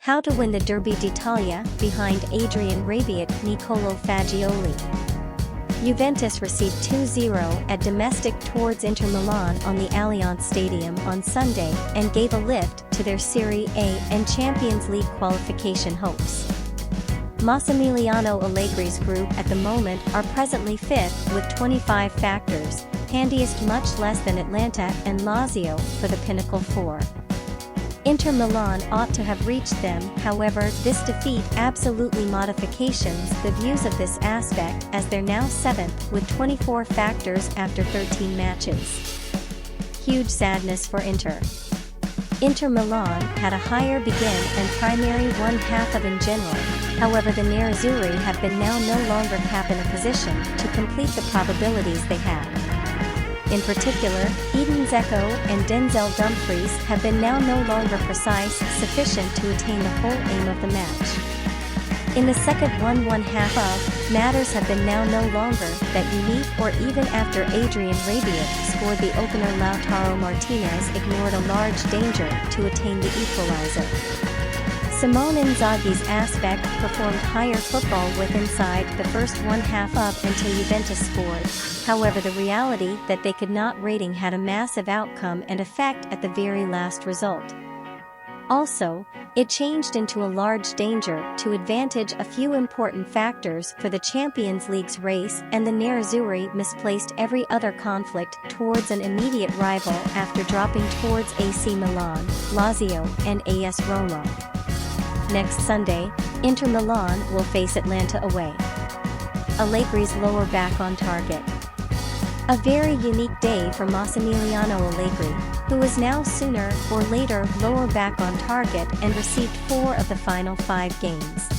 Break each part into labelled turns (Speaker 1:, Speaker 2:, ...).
Speaker 1: How to win the Derby d'Italia, behind Adrien Rabiot Nicolo Fagioli. Juventus received 2-0 at domestic towards Inter Milan on the Allianz Stadium on Sunday and gave a lift to their Serie A and Champions League qualification hopes. Massimiliano Allegri's group at the moment are presently fifth with 25 factors, handiest much less than Atalanta and Lazio for the Pinnacle Four. Inter Milan ought to have reached them, however, this defeat absolutely modifications the views of this aspect as they're now 7th with 24 factors after 13 matches. Huge sadness for Inter. Inter Milan had a higher begin and primary one half of in general, however the Nerazzurri have been now no longer cap in a position to complete the probabilities they had. In particular, Edin Dzeko and Denzel Dumfries have been now no longer precise sufficient to attain the whole aim of the match. In the second one-half of, matters have been now no longer that unique, or even after Adrien Rabiot scored the opener, Lautaro Martinez ignored a large danger to attain the equalizer. Simone Inzaghi's aspect performed higher football with inside the first one-half of until Juventus scored, however the reality that they could not rating had a massive outcome and effect at the very last result. Also, it changed into a large danger to advantage a few important factors for the Champions League's race, and the Nerazzurri misplaced every other conflict towards an immediate rival after dropping towards AC Milan, Lazio and AS Roma. Next Sunday, Inter Milan will face Atalanta away. Allegri's lower back on target. A very unique day for Massimiliano Allegri, who is now sooner or later lower back on target and received 4 of the final 5 games.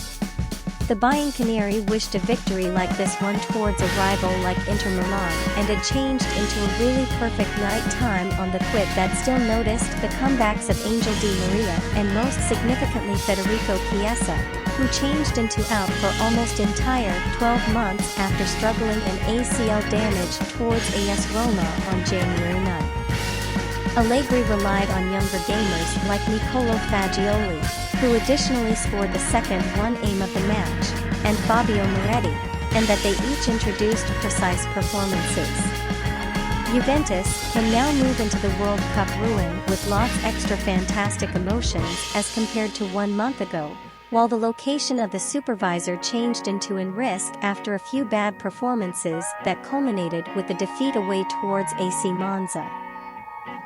Speaker 1: The Bianconeri wished a victory like this one towards a rival like Inter Milan, and it changed into a really perfect night time on the quit that still noticed the comebacks of Angel Di Maria and most significantly Federico Chiesa, who changed into out for almost entire 12 months after struggling in ACL damage towards AS Roma on January 9. Allegri relied on younger gamers like Nicolo Fagioli, who additionally scored the second one aim of the match, and Fabio Moretti, and that they each introduced precise performances. Juventus can now move into the World Cup ruin with lots extra fantastic emotions as compared to 1 month ago, while the location of the supervisor changed into in risk after a few bad performances that culminated with the defeat away towards AC Monza.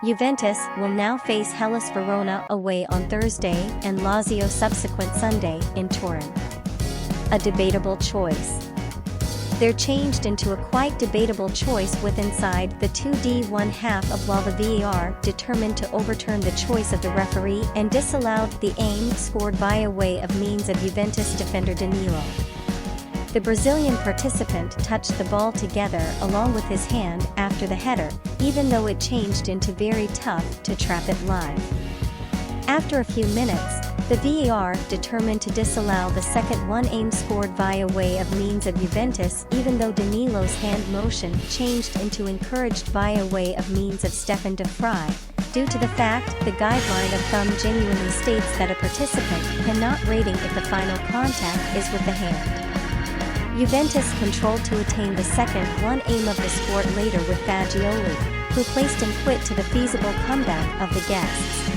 Speaker 1: Juventus will now face Hellas Verona away on Thursday and Lazio subsequent Sunday in Turin. A debatable choice. They're changed into a quite debatable choice with inside the 2D one-half of, while the VAR determined to overturn the choice of the referee and disallowed the aim scored by a way of means of Juventus defender Danilo. The Brazilian participant touched the ball together along with his hand after the header, even though it changed into very tough to trap it live. After a few minutes, the VAR determined to disallow the second one aim scored via way of means of Juventus, even though Danilo's hand motion changed into encouraged via way of means of Stefan de Vrij, due to the fact the guideline of thumb genuinely states that a participant cannot rating if the final contact is with the hand. Juventus controlled to attain the second one aim of the sport later with Fagioli, who placed and quit to the feasible comeback of the guests.